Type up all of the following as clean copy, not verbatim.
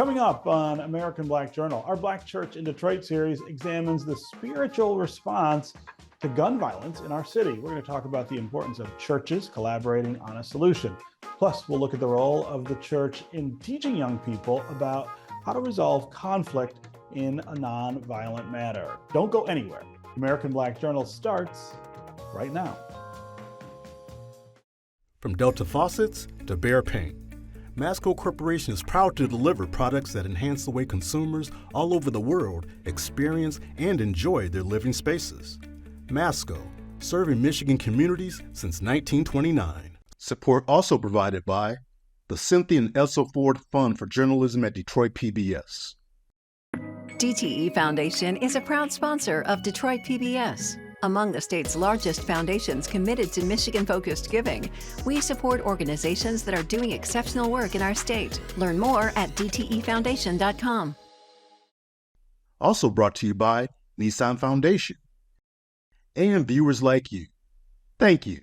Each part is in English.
Coming up on American Black Journal, our Black Church in Detroit series examines the spiritual response to gun violence in our city. We're going to talk about the importance of churches collaborating on a solution. Plus, we'll look at the role of the church in teaching young people about how to resolve conflict in a non-violent manner. Don't go anywhere. American Black Journal starts right now. From Delta faucets to Behr paint, Masco Corporation is proud to deliver products that enhance the way consumers all over the world experience and enjoy their living spaces. Masco, serving Michigan communities since 1929. Support also provided by the Cynthia and Elsa Ford Fund for Journalism at Detroit PBS. DTE Foundation is a proud sponsor of Detroit PBS. Among the state's largest foundations committed to Michigan-focused giving, we support organizations that are doing exceptional work in our state. Learn more at dtefoundation.com. Also brought to you by Nissan Foundation. And viewers like you. Thank you.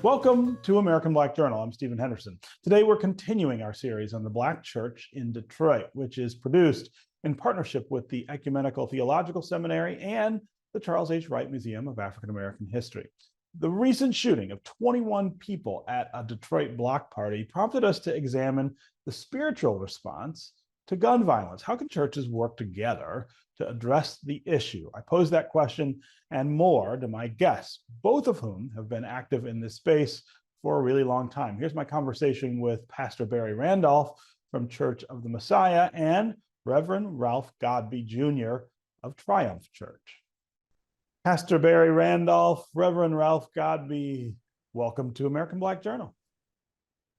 Welcome to American Black Journal. I'm Stephen Henderson. Today, we're continuing our series on the Black Church in Detroit, which is produced in partnership with the Ecumenical Theological Seminary and the Charles H. Wright Museum of African American History. The recent shooting of 21 people at a Detroit block party prompted us to examine the spiritual response to gun violence. How can churches work together to address the issue? I posed that question and more to my guests, both of whom have been active in this space for a really long time. Here's my conversation with Pastor Barry Randolph from Church of the Messiah and Reverend Ralph Godbee Jr. of Triumph Church. Pastor Barry Randolph, Reverend Ralph Godbee, welcome to American Black Journal.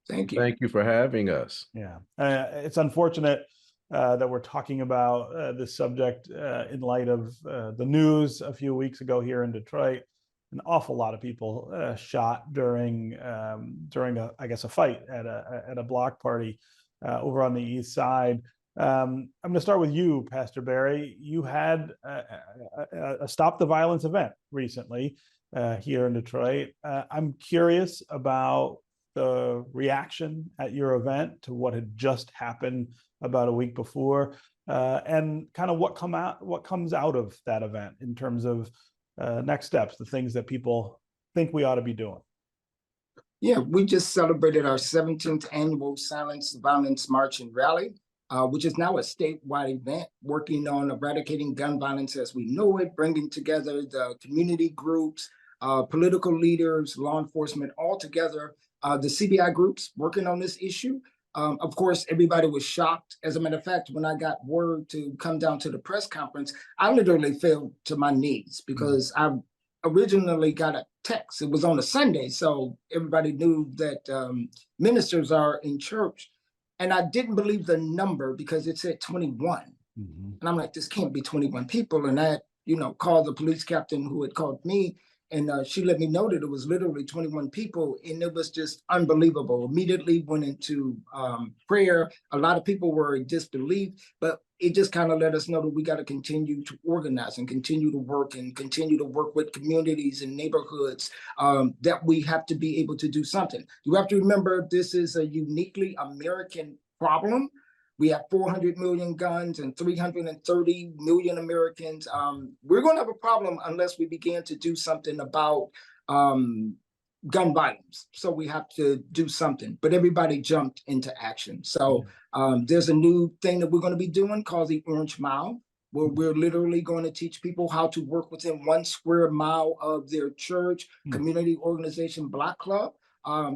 Thank you. Thank you for having us. Yeah, it's unfortunate that we're talking about this subject in light of the news a few weeks ago here in Detroit. An awful lot of people shot during a fight at a block party over on the east side. I'm going to start with you, Pastor Barry. You had a Stop the Violence event recently here in Detroit. I'm curious about the reaction at your event to what had just happened about a week before, and kind of what comes out of that event in terms of next steps, the things that people think we ought to be doing. Yeah, we just celebrated our 17th annual Silence the Violence March and Rally, which is now a statewide event working on eradicating gun violence as we know it, bringing together the community groups, political leaders, law enforcement, all together. The CBI groups working on this issue. Of course, everybody was shocked. As a matter of fact, when I got word to come down to the press conference, I literally fell to my knees because I originally got a text. It was on a Sunday, so everybody knew that ministers are in church. And I didn't believe the number because it said 21. Mm-hmm. And I'm like, this can't be 21 people. And I, called the police captain who had called me. And she let me know that it was literally 21 people, and it was just unbelievable. Immediately went into prayer. A lot of people were in disbelief, but it just kind of let us know that we got to continue to organize and continue to work with communities and neighborhoods, that we have to be able to do something. You have to remember, this is a uniquely American problem. We have 400 million guns and 330 million Americans. We're going to have a problem unless we begin to do something about gun violence. So we have to do something. But everybody jumped into action. So there's a new thing that we're going to be doing called the Orange Mile, where we're literally going to teach people how to work within 1 square mile of their church, community organization, block club,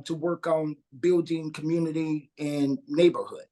to work on building community and neighborhood.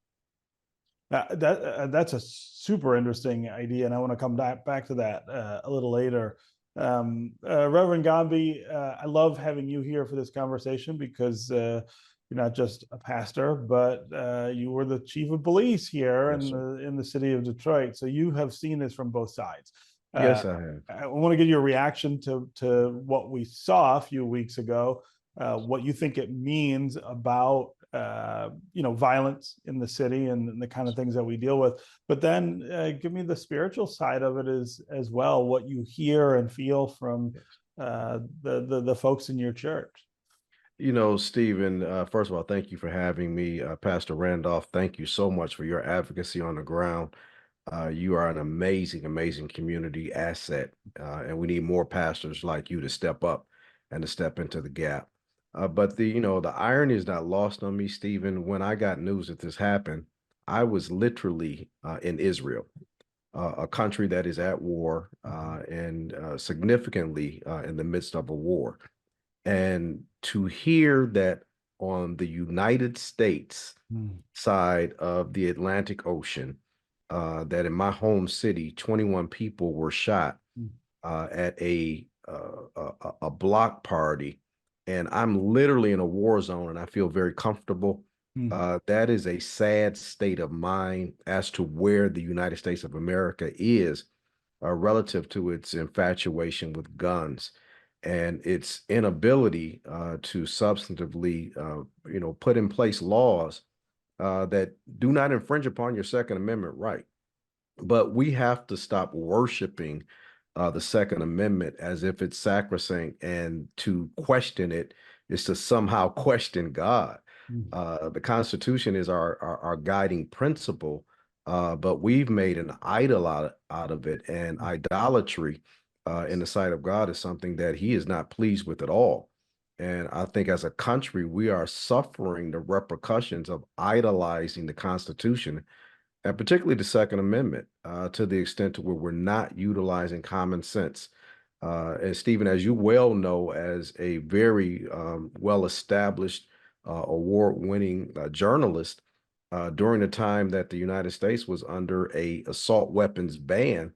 That's a super interesting idea, and I want to come back to that a little later. Reverend Godbee, I love having you here for this conversation because you're not just a pastor, but you were the chief of police here in the city of Detroit. So you have seen this from both sides. Yes, I have. I want to get your reaction to what we saw a few weeks ago, what you think it means about violence in the city and the kind of things that we deal with. But then give me the spiritual side of it as well, what you hear and feel from the folks in your church. Stephen, first of all, thank you for having me. Pastor Randolph, thank you so much for your advocacy on the ground. You are an amazing, amazing community asset, and we need more pastors like you to step up and to step into the gap. But the irony is not lost on me, Stephen. When I got news that this happened, I was literally in Israel, a country that is at war and significantly in the midst of a war. And to hear that on the United States side of the Atlantic Ocean, that in my home city, 21 people were shot at a block party, and I'm literally in a war zone, and I feel very comfortable. That is a sad state of mind as to where the United States of America is relative to its infatuation with guns and its inability to substantively, put in place laws that do not infringe upon your Second Amendment right. But we have to stop worshiping the Second Amendment as if it's sacrosanct, and to question it is to somehow question God. The Constitution is our guiding principle, but we've made an idol out of it, and idolatry in the sight of God is something that he is not pleased with at all. And I think as a country, we are suffering the repercussions of idolizing the Constitution, and particularly the Second Amendment, to the extent to where we're not utilizing common sense. And Stephen, as you well know, as a very well-established, award-winning journalist, during the time that the United States was under a assault weapons ban,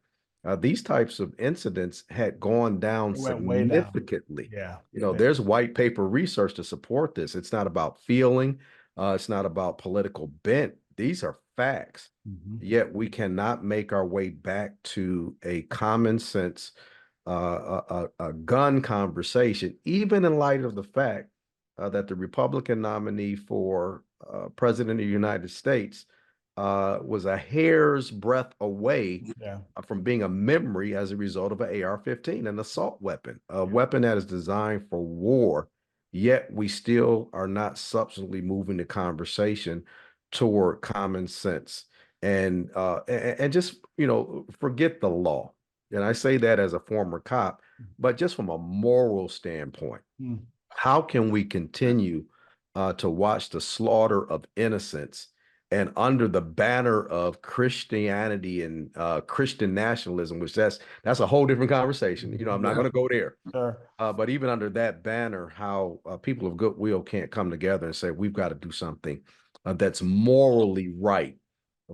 these types of incidents had gone down significantly. Yeah. There's white paper research to support this. It's not about feeling. It's not about political bent. These are facts. Yet we cannot make our way back to a common sense, a gun conversation, even in light of the fact that the Republican nominee for president of the United States was a hair's breadth away from being a memory as a result of an AR-15, an assault weapon, a weapon that is designed for war. Yet we still are not substantially moving the conversation toward common sense and just, forget the law. And I say that as a former cop, but just from a moral standpoint, how can we continue to watch the slaughter of innocents, and under the banner of Christianity and Christian nationalism, which that's a whole different conversation. I'm not going to go there. Sure. But even under that banner, how people of goodwill can't come together and say, we've got to do something that's morally right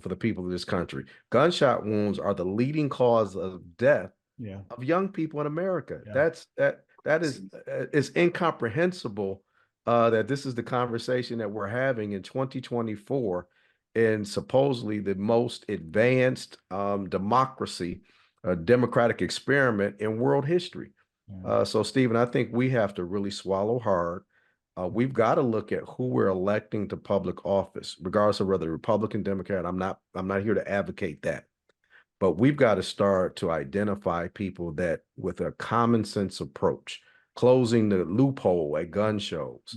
for the people of this country. Gunshot wounds are the leading cause of death of young people in America. That is it's incomprehensible that this is the conversation that we're having in 2024 in supposedly the most advanced democratic experiment in world history. So, Stephen, I think we have to really swallow hard. We've got to look at who we're electing to public office, regardless of whether Republican, Democrat. I'm not here to advocate that. But we've got to start to identify people that, with a common sense approach, closing the loophole at gun shows.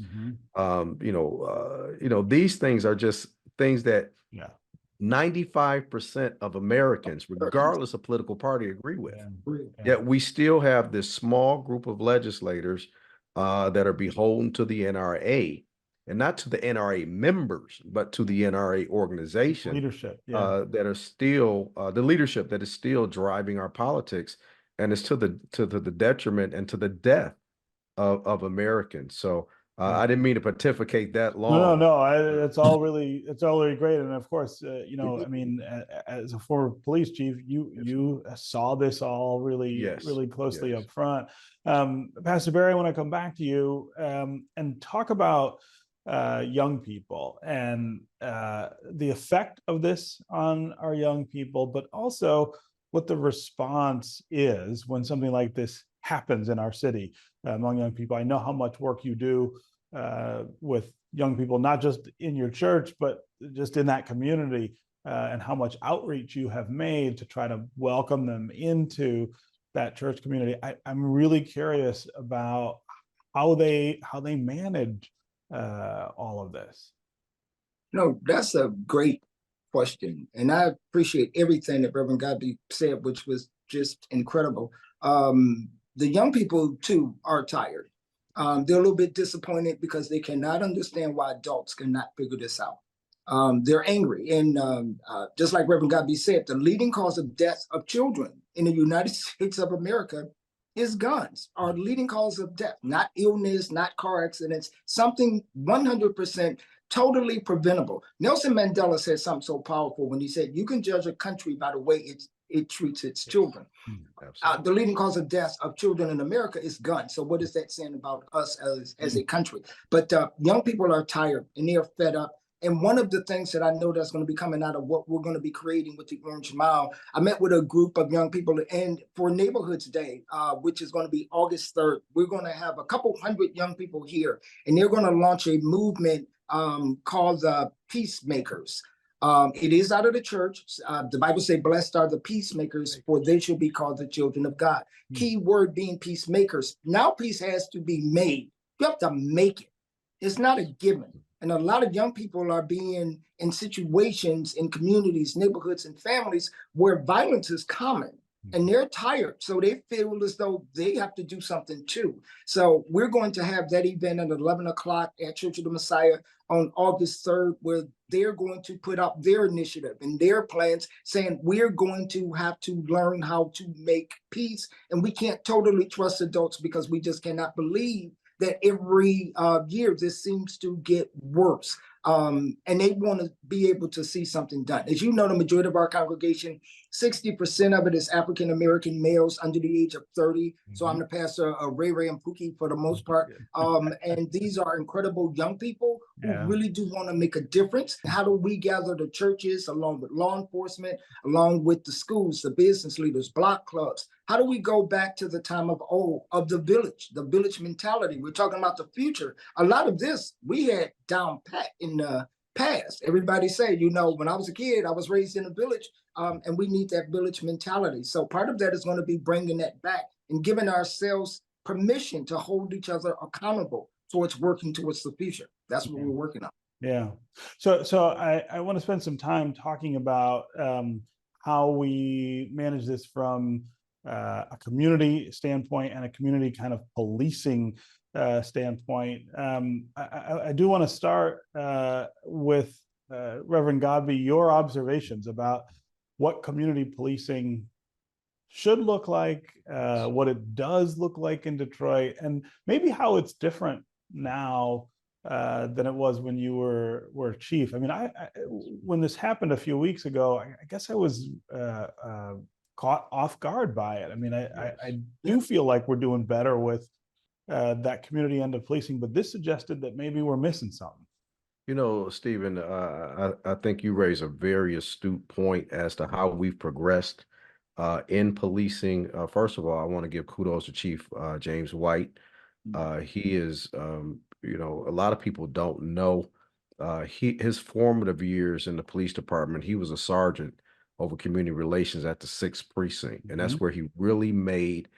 These things are just things that 95% of Americans, regardless of political party, agree with. Yet we still have this small group of legislators that are beholden to the NRA, and not to the NRA members, but to the NRA organization Leadership, that are still the leadership that is still driving our politics, and it's to the detriment and to the death of Americans. So I didn't mean to pontificate that long. No. It's all really great. And of course, I mean, as a former police chief, you saw this all really closely up front. Pastor Barry, I want to come back to you and talk about young people and the effect of this on our young people, but also what the response is when something like this happens in our city among young people. I know how much work you do with young people, not just in your church, but just in that community, and how much outreach you have made to try to welcome them into that church community. I'm really curious about how they manage all of this. No, that's a great question. And I appreciate everything that Reverend Godbee said, which was just incredible. The young people, too, are tired. They're a little bit disappointed because they cannot understand why adults cannot figure this out. They're angry. And just like Reverend Godbee said, the leading cause of death of children in the United States of America is guns, are leading cause of death, not illness, not car accidents, something 100% totally preventable. Nelson Mandela said something so powerful when he said, you can judge a country by the way it treats its children. The leading cause of death of children in America is guns. So what is that saying about us as a country? But young people are tired and they are fed up. And one of the things that I know that's going to be coming out of what we're going to be creating with the Orange Mile, I met with a group of young people, and for Neighborhoods Day, which is going to be August 3rd, we're going to have a couple hundred young people here, and they're going to launch a movement called Peacemakers. It is out of the church. The Bible says, blessed are the peacemakers, for they shall be called the children of God. Key word being peacemakers. Now peace has to be made. You have to make it. It's not a given. And a lot of young people are being in situations, in communities, neighborhoods, and families where violence is common. And they're tired. So they feel as though they have to do something too. So we're going to have that event at 11 o'clock at Church of the Messiah on August 3rd, where they're going to put up their initiative and their plans, saying we're going to have to learn how to make peace. And we can't totally trust adults because we just cannot believe that every year this seems to get worse. And they want to be able to see something done. As you know, the majority of our congregation, 60% of it is African-American males under the age of 30. So I'm the pastor of Ray Ray and Pookie for the most part. And these are incredible young people who really do want to make a difference. How do we gather the churches along with law enforcement, along with the schools, the business leaders, block clubs? How do we go back to the time of old, of the village mentality? We're talking about the future. A lot of this we had down pat in the past. Everybody say, you know, when I was a kid, I was raised in a village, and we need that village mentality. So part of that is going to be bringing that back and giving ourselves permission to hold each other accountable towards working towards the future. That's what we're working on. Yeah. So I want to spend some time talking about how we manage this from a community standpoint and a community kind of policing standpoint. I do want to start with Reverend Godbee, your observations about what community policing should look like, what it does look like in Detroit, and maybe how it's different now than it was when you were chief. I mean, when this happened a few weeks ago, I guess I was caught off guard by it. I mean, I do feel like we're doing better with that community end of policing, but this suggested that maybe we're missing something. You know, Stephen, I think you raise a very astute point as to how we've progressed in policing. First of all, I want to give kudos to Chief James White. He is, you know, a lot of people don't know his formative years in the police department. He was a sergeant over community relations at the 6th Precinct. And that's where he really made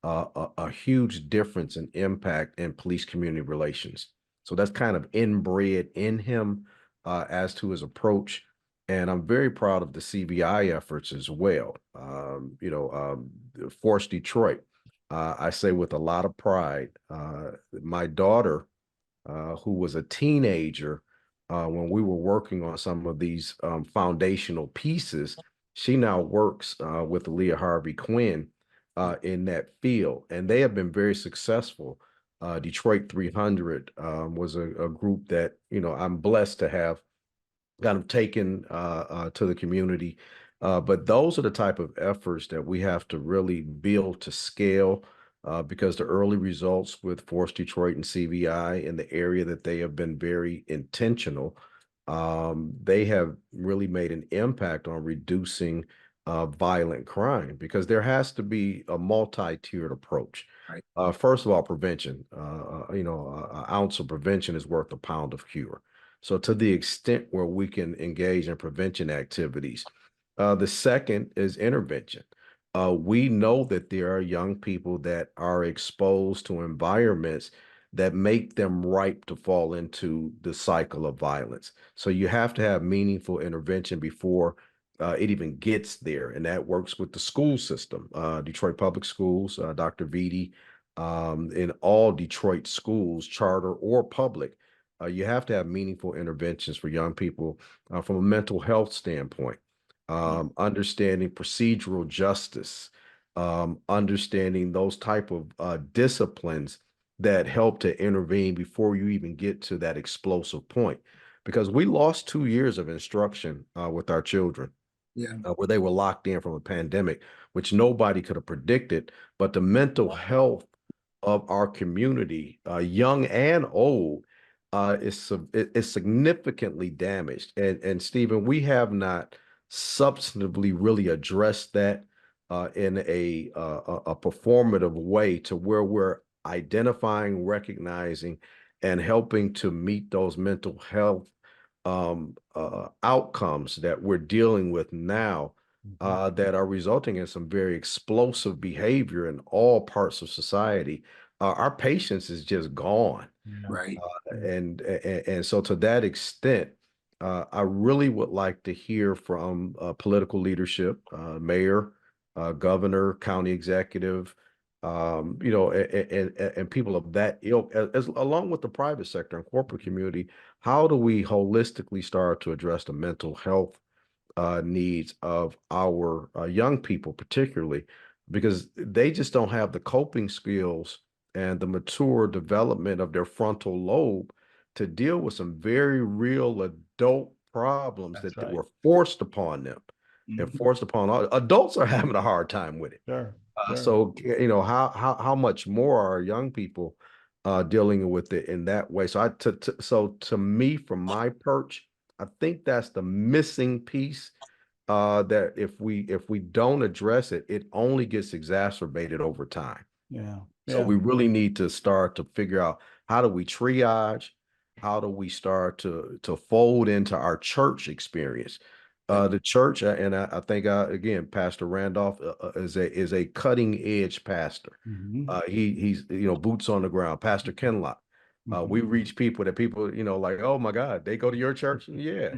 a huge difference and impact in police community relations. So that's kind of inbred in him as to his approach. And I'm very proud of the CVI efforts as well. You know, Force Detroit, I say with a lot of pride. My daughter, who was a teenager when we were working on some of these foundational pieces, she now works with Leah Harvey Quinn in that field, and they have been very successful. Detroit 300 was a group that, you know, I'm blessed to have kind of taken to the community. But those are the type of efforts that we have to really build to scale because the early results with Force Detroit and CVI in the area that they have been very intentional. They have really made an impact on reducing violent crime, because there has to be a multi-tiered approach. Right. First of all, prevention. An ounce of prevention is worth a pound of cure. So to the extent where we can engage in prevention activities, the second is intervention. We know that there are young people that are exposed to environments that make them ripe to fall into the cycle of violence. So you have to have meaningful intervention before it even gets there. And that works with the school system. Detroit Public Schools, Dr. Vitti, in all Detroit schools, charter or public, you have to have meaningful interventions for young people from a mental health standpoint, understanding procedural justice, understanding those type of disciplines that help to intervene before you even get to that explosive point. Because we lost 2 years of instruction with our children. Yeah. Where they were locked in from a pandemic, which nobody could have predicted. But the mental health of our community, young and old, is significantly damaged. And Stephen, we have not substantively really addressed that in a performative way to where we're identifying, recognizing, and helping to meet those mental health outcomes that we're dealing with now, that are resulting in some very explosive behavior in all parts of society. Our patience is just gone. Right. And so to that extent, I really would like to hear from political leadership, mayor, governor, county executive, and people of that ilk, as along with the private sector and corporate community. How do we holistically start to address the mental health needs of our young people, particularly because they just don't have the coping skills and the mature development of their frontal lobe to deal with some very real adult problems That's that right. were forced upon them and forced upon all adults are having a hard time with it. Sure. Sure. So, how much more are young people dealing with it in that way? So to me, from my perch, I think that's the missing piece, that if we don't address it, it only gets exacerbated over time. Yeah. So we really need to start to figure out, how do we triage? How do we start to fold into our church experience? The church, and I think again, Pastor Randolph is a cutting edge pastor. He's boots on the ground. Pastor Kenlock. We reach people that people like, oh my God, they go to your church. Yeah,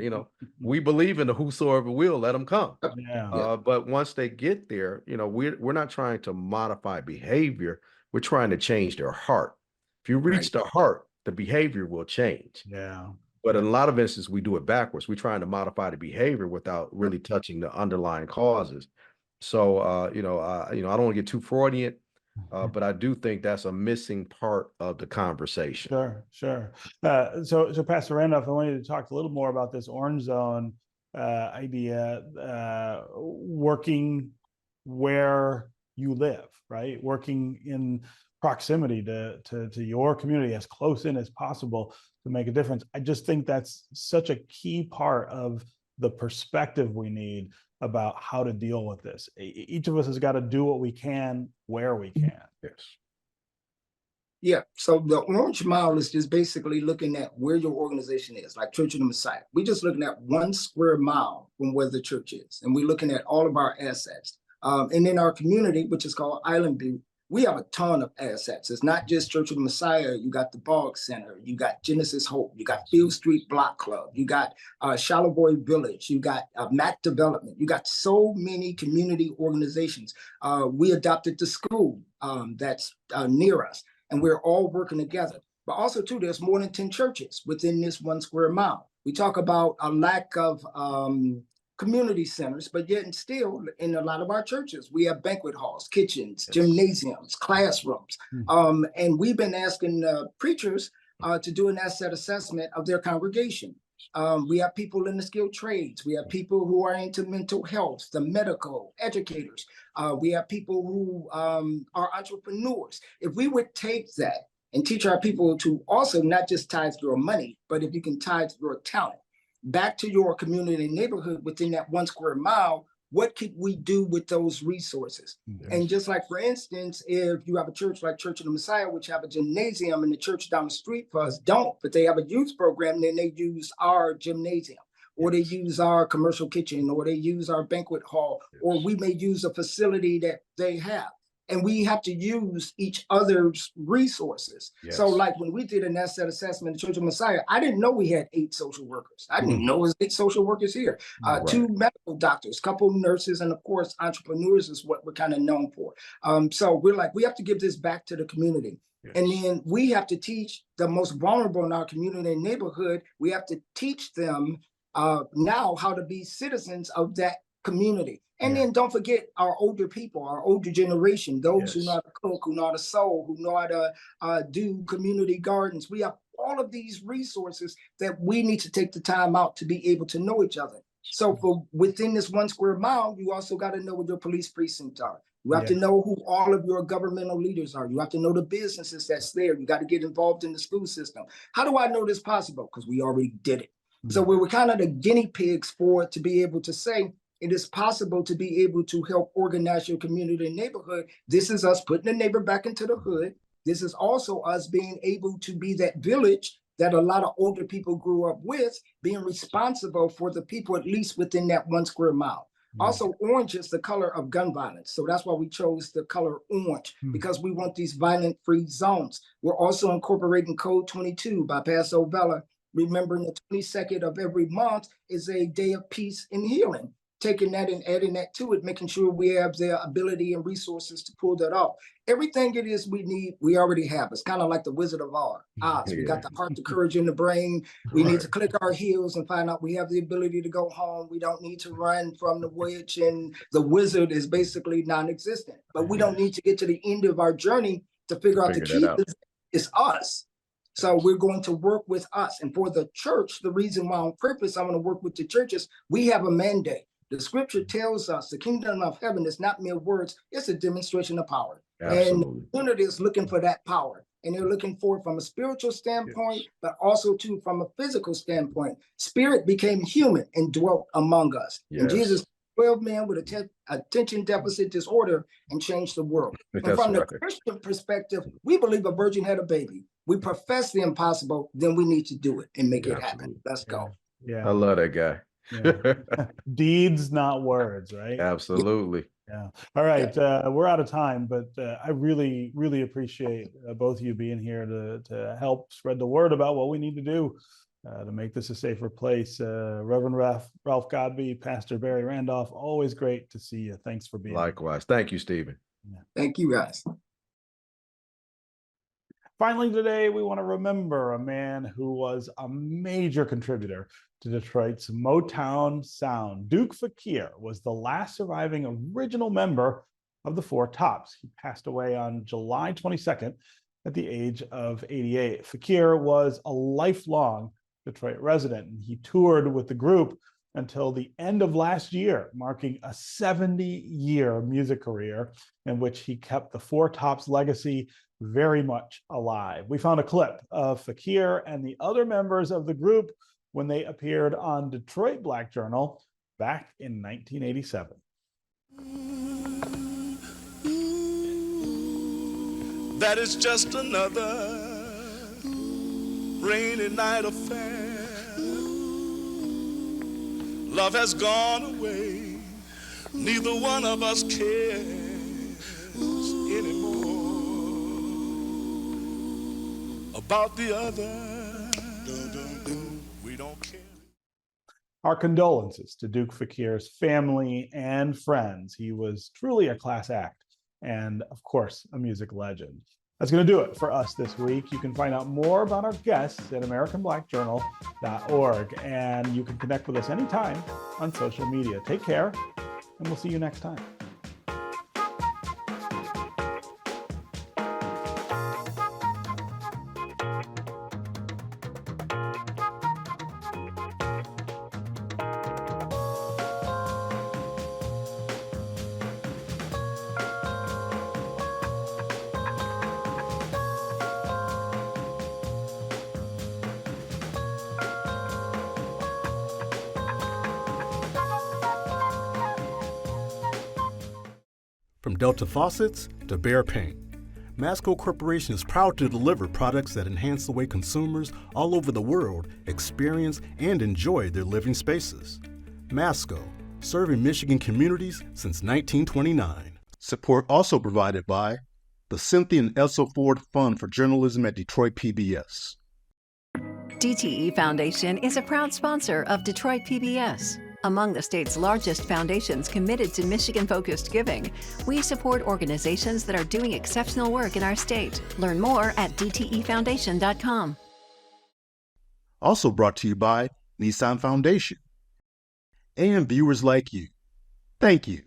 we believe in the whosoever will, let them come. Yeah. But once they get there, we're not trying to modify behavior. We're trying to change their heart. If you reach the heart, the behavior will change. Yeah. But in a lot of instances, we do it backwards. We're trying to modify the behavior without really touching the underlying causes. So, I don't want to get too Freudian, but I do think that's a missing part of the conversation. Sure. So Pastor Randolph, I wanted to talk a little more about this orange zone idea, working where you live, right? Working in proximity to your community, as close in as possible to make a difference. I just think that's such a key part of the perspective we need about how to deal with this. Each of us has got to do what we can where we can. Yes. Yeah. So the Orange Mile is just basically looking at where your organization is, like Church of the Messiah. We're just looking at 1 square mile from where the church is, and we're looking at all of our assets. And in our community, which is called Island View, we have a ton of assets. It's not just Church of the Messiah. You got the Bog Center, you got Genesis Hope, you got Field Street Block Club, you got Shallow Boy Village, you got Mac Development. You got so many community organizations. We adopted the school that's near us, and we're all working together. But also, too, there's more than 10 churches within this 1 square mile. We talk about a lack of community centers, but yet and still in a lot of our churches, we have banquet halls, kitchens, gymnasiums, classrooms. And we've been asking preachers to do an asset assessment of their congregation. We have people in the skilled trades. We have people who are into mental health, the medical educators. We have people who are entrepreneurs. If we would take that and teach our people to also not just tithe your money, but if you can tithe your talent back to your community and neighborhood within that 1 square mile, what could we do with those resources? And just like, for instance, if you have a church like Church of the Messiah, which have a gymnasium, and the church down the street for us don't, but they have a youth program, then they use our gymnasium, or they use our commercial kitchen, or they use our banquet hall, or we may use a facility that they have. And we have to use each other's resources. Yes. So like when we did an asset assessment in the Church of Messiah, I didn't know we had 8 social workers. I didn't even know it was 8 social workers here. Right. 2 medical doctors, couple nurses, and of course, entrepreneurs is what we're kind of known for. So we're like, we have to give this back to the community. Yes. And then we have to teach the most vulnerable in our community and neighborhood. We have to teach them now how to be citizens of that community. And then don't forget our older people, our older generation, those who know how to cook, who know how to sew, who know how to do community gardens. We have all of these resources that we need to take the time out to be able to know each other. So for within this 1 square mile, you also got to know what your police precincts are. You have to know who all of your governmental leaders are. You have to know the businesses that's there. You got to get involved in the school system. How do I know this possible? Because we already did it. So we were kind of the guinea pigs for it to be able to say, it is possible to be able to help organize your community and neighborhood. This is us putting the neighbor back into the hood. This is also us being able to be that village that a lot of older people grew up with, being responsible for the people, at least within that 1 square mile. Also, orange is the color of gun violence. So that's why we chose the color orange, because we want these violent-free zones. We're also incorporating Code 22 by Paso Vela, remembering the 22nd of every month is a day of peace and healing. Taking that and adding that to it, making sure we have the ability and resources to pull that off. Everything it is we need, we already have. It's kind of like the Wizard of Oz. We got the heart, the courage, and the brain. We need to click our heels and find out we have the ability to go home. We don't need to run from the witch, and the wizard is basically non-existent. But we don't need to get to the end of our journey to figure out the key is us. So we're going to work with us. And for the church, the reason why on purpose I want to work with the churches, we have a mandate. The scripture tells us the kingdom of heaven is not mere words, it's a demonstration of power. Absolutely. And the community is looking for that power. And they're looking for it from a spiritual standpoint, but also too from a physical standpoint. Spirit became human and dwelt among us. And Jesus 12 men with attention deficit disorder and changed the world. And from the Christian perspective, we believe a virgin had a baby. We profess the impossible, then we need to do it and make it happen. Let's go. I love that guy. Deeds, not words, right? Absolutely. Yeah. All right. We're out of time, but I really, really appreciate both of you being here to help spread the word about what we need to do to make this a safer place. Reverend Ralph Godbee, Pastor Barry Randolph, always great to see you. Thanks for being here. Likewise. Thank you, Stephen. Thank you, guys. Finally, today, we want to remember a man who was a major contributor to Detroit's Motown sound. Duke Fakir was the last surviving original member of the Four Tops. He passed away on July 22nd at the age of 88. Fakir was a lifelong Detroit resident, and he toured with the group until the end of last year, marking a 70-year music career in which he kept the Four Tops legacy very much alive. We found a clip of Fakir and the other members of the group when they appeared on Detroit Black Journal back in 1987. That is just another rainy night affair. Love has gone away. Neither one of us cares anymore about the other. We don't care. Our condolences to Duke Fakir's family and friends. He was truly a class act and, of course, a music legend. That's going to do it for us this week. You can find out more about our guests at AmericanBlackJournal.org, and you can connect with us anytime on social media. Take care, and we'll see you next time. From Delta faucets to Behr paint, Masco Corporation is proud to deliver products that enhance the way consumers all over the world experience and enjoy their living spaces. Masco, serving Michigan communities since 1929. Support also provided by the Cynthia and Elsa Ford Fund for Journalism at Detroit PBS. DTE Foundation is a proud sponsor of Detroit PBS. Among the state's largest foundations committed to Michigan-focused giving, we support organizations that are doing exceptional work in our state. Learn more at dtefoundation.com. Also brought to you by Nissan Foundation and viewers like you. Thank you.